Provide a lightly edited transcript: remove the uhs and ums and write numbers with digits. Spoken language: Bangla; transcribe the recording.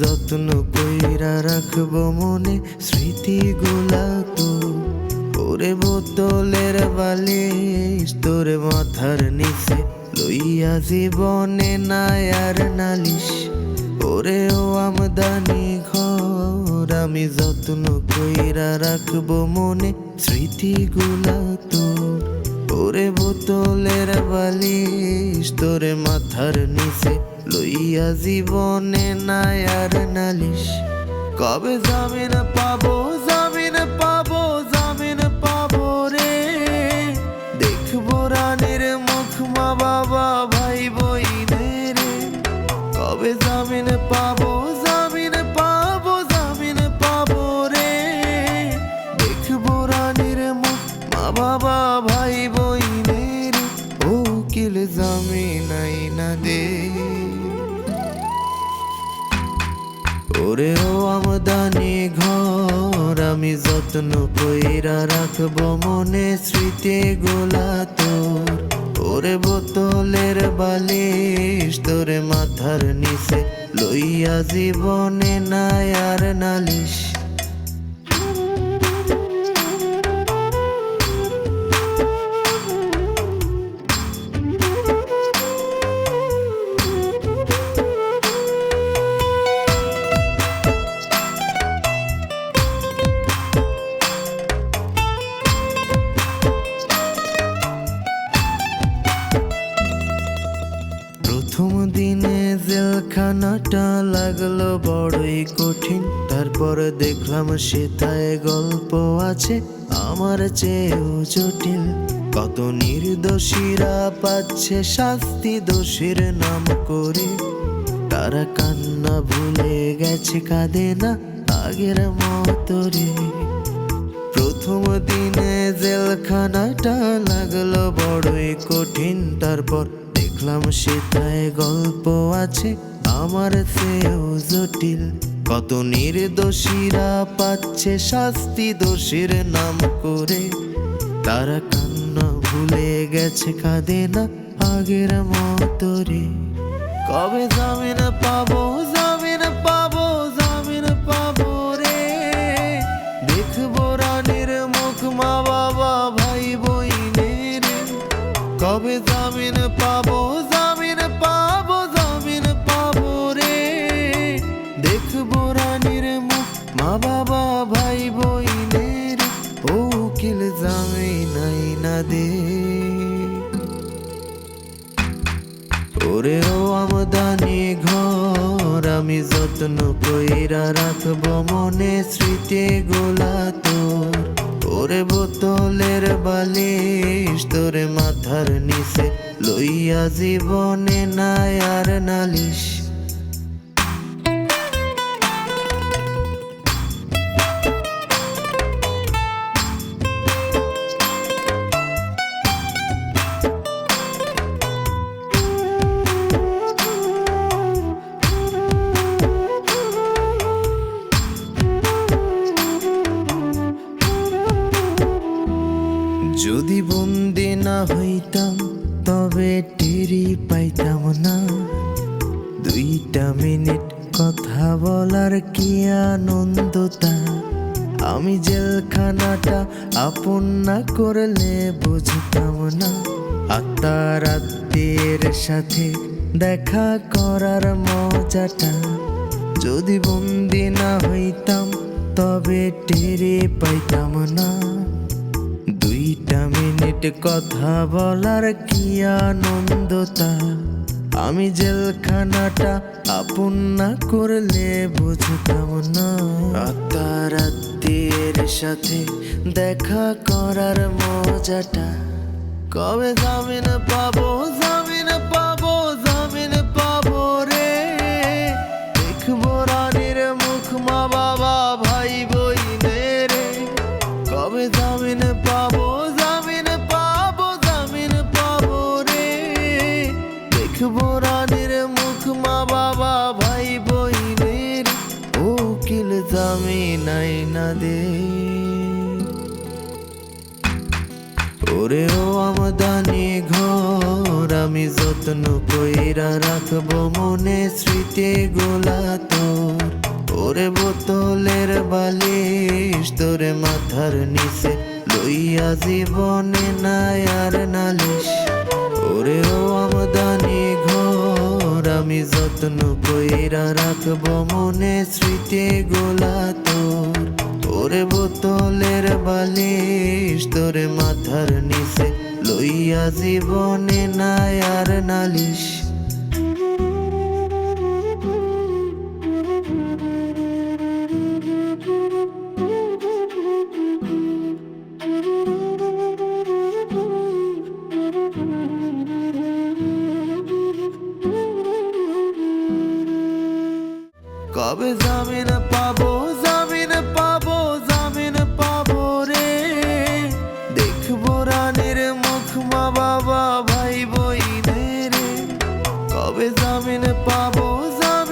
যত্ন কইরা রাখবো মনে স্মৃতিগুলা তো। ওরে বোতলের বালিশ তোর মাথার নিচে লইয়া জীবনে নাই আর নালিশ। ওরে ও আমদানি ঘর আমি যত্ন কইরা রাখবো মনে স্মৃতিগুলা তোর। ওরে বোতলের বালিশ তোর মাথার নিচে লইয়া জীবনে নাই আর নালিশ। কবে জামিন পাবো জামিন পাবো জামিন পাবো রে, দেখবো রানীর মুখ মা বাবা ভাই বইনের রে। কবে জামিন পাবো জামিন পাবো জামিন পাবো রে, দেখবো রানীর মুখ মা বাবা ভাই বইনের রে। ও উকিল জামিন আইনা দে। ওরে ও আমদানি ঘর আমি যত্ন কইরা রাখবো মনে স্মৃতিগুলা তোর। ওরে বোতলের বালিশ তোর মাথার নিচে লইয়া জীবনে নাই আর নালিশ। প্রথম দিনে জেলখানাটা লাগলো বড়ই কঠিন, তারপর দেখলাম সেথায় গল্প আছে আমার চেয়েও জটিল। কত নির্দোষীরা পাচ্ছে শাস্তি দোষীর নাম করে, তারা কান্না ভুলে গেছে কাঁদে না আগের মতো রে। প্রথম দিনে জেলখানাটা লাগলো বড়ই কঠিন, তারপর দেখলাম সেথায় গল্প আছে আমার চেয়েও জটিল। কত নির্দোষীরা পাচ্ছে শাস্তি দোষীর নাম করে, তারা কান্না ভুলে গেছে কাঁদে না আগের মতো রে। কবে জামিন পাবো জামিন পাবো জামিন পাবো রে, দেখবো রানীর মুখ মা বাবা ভাই বইনের রে। কবে জামিন পাবো জামিন পাবো জামিন পাবো রে, দেখবো রানীর মুখ মা বাবা ভাই বইনের। ও উকিল জামিন আইনা দে। ওরে ও আমদানি ঘর আমি যত্ন কইরা রাখবো মনে স্মৃতিগুলা তোর। ওরে বোতলের বালিশ তোর মাথার নিচে লইয়া জীবনে নাই আর নালিশ। যদি বন্দি না হইতাম তবে টেরি পাইতাম না, 2টা মিনিট কথা বলার কি আনন্দ তা। আমি জেলখানাটা আপন না করলে বুঝতাম না, আত্মার আত্মীয়ের সাথে দেখা করার মজাটা। যদি বন্দি না হইতাম তবে টেরি পাইতাম না, 2টা মিনিট কথা বলার কি আনন্দ তা। আমি জেলখানাটা আপন না করলে বুঝতাম না, আত্মার আত্মীয়ের সাথে দেখা করার মজাটা। কবে জামিন পাবো জামিন পাবো জামিন পাবো রে, দেখবো রানীর মুখ মা বাবা ভাই বইনের রে। কবে জামিন পাবো জামিন পাবো জামিন পাবো রে, দেখবো রানীর মুখ মা বাবা ভাই বইনের। ও উকিল জামিন আইনা দে। ওরে ও আমদানি ঘর আমি যত্ন কইরা রাখবো মনে স্মৃতিগুলা তোর। ওরে বোতলের বালিশ তোরে মাথার নিচে লইয়া জীবনে নাই আর নালিশ। ওরে ও আমদানি ঘর আমি যত্ন কইরা রাখবো মনে স্মৃতি গোলা তোর। ওরে বোতলের বালিশ তোরে মাথার নিচে লইয়া জীবনে নাই আর নালিশ। কবে জামিন পাবো জামিন পাবো জামিন পাবো রে, দেখবো রানীর মুখ মা বাবা ভাই বইনের। কবে জামিন পাবো